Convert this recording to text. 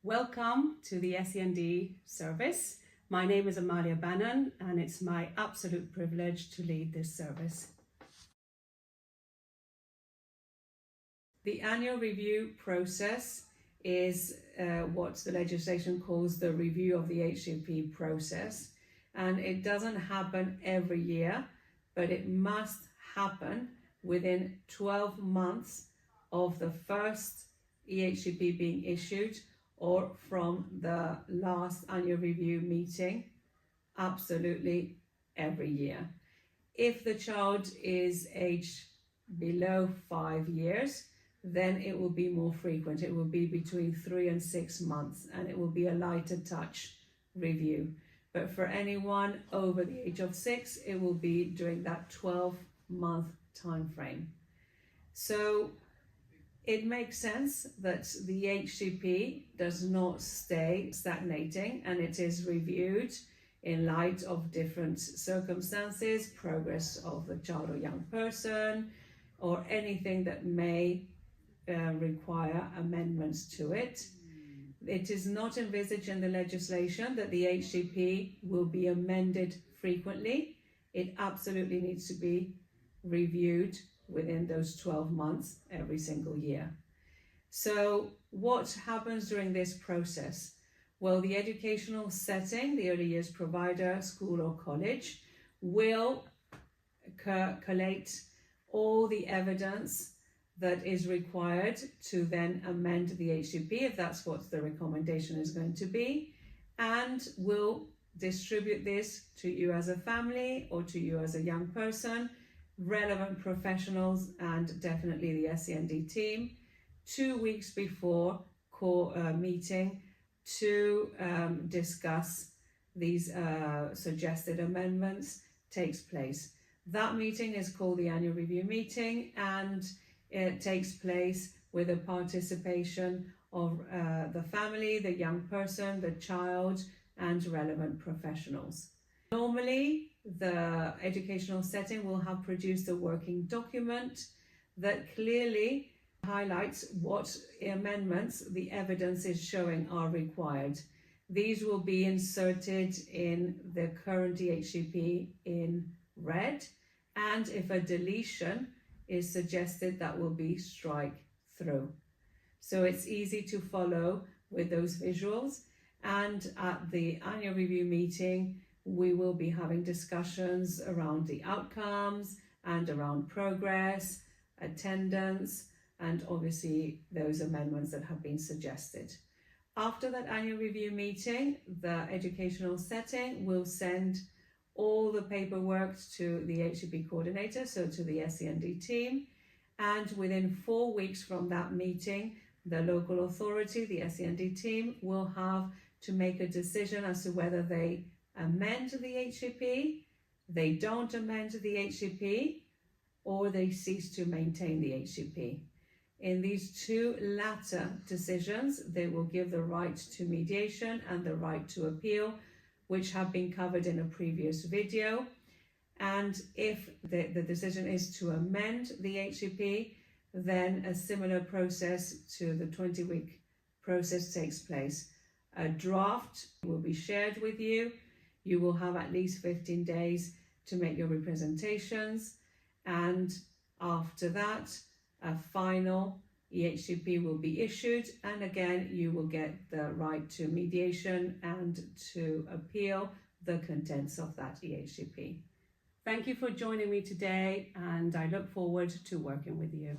Welcome to the SEND service. My name is Amalia Bannon and it's my absolute privilege to lead this service. The annual review process is what the legislation calls the review of the HCP process, and it doesn't happen every year, but it must happen within 12 months of the first EHCP being issued or from the last annual review meeting, absolutely every year. If the child is aged below 5 years, then it will be more frequent. It will be between 3 and 6 months, and it will be a lighter touch review. But for anyone over the age of 6, it will be during that 12-month time frame. So it makes sense that the HCP does not stay stagnating, and it is reviewed in light of different circumstances, progress of the child or young person, or anything that may require amendments to it. It is not envisaged in the legislation that the HCP will be amended frequently. It absolutely needs to be reviewed within those 12 months every single year. So what happens during this process? Well, the educational setting, the early years provider, school or college, will collate all the evidence that is required to then amend the HCP, if that's what the recommendation is going to be, and will distribute this to you as a family or to you as a young person, relevant professionals, and definitely the SEND team 2 weeks before meeting to discuss these suggested amendments takes place. That meeting is called the annual review meeting, and it takes place with the participation of the family, the young person, the child, and relevant professionals. Normally, the educational setting will have produced a working document that clearly highlights what amendments the evidence is showing are required. These will be inserted in the current EHCP in red, and if a deletion is suggested, that will be strike through. So it's easy to follow with those visuals, and at the annual review meeting we will be having discussions around the outcomes and around progress, attendance, and obviously those amendments that have been suggested. After that annual review meeting, the educational setting will send all the paperwork to the HCP coordinator, so to the SEND team, and within 4 weeks from that meeting, the local authority, the SEND team, will have to make a decision as to whether they amend the HCP, they don't amend the HCP, or they cease to maintain the HCP. In these two latter decisions, they will give the right to mediation and the right to appeal, which have been covered in a previous video. And if the decision is to amend the HCP, then a similar process to the 20-week process takes place. A draft will be shared with you. You will have at least 15 days to make your representations, and after that, a final EHCP will be issued, and again you will get the right to mediation and to appeal the contents of that EHCP. Thank you for joining me today, and I look forward to working with you.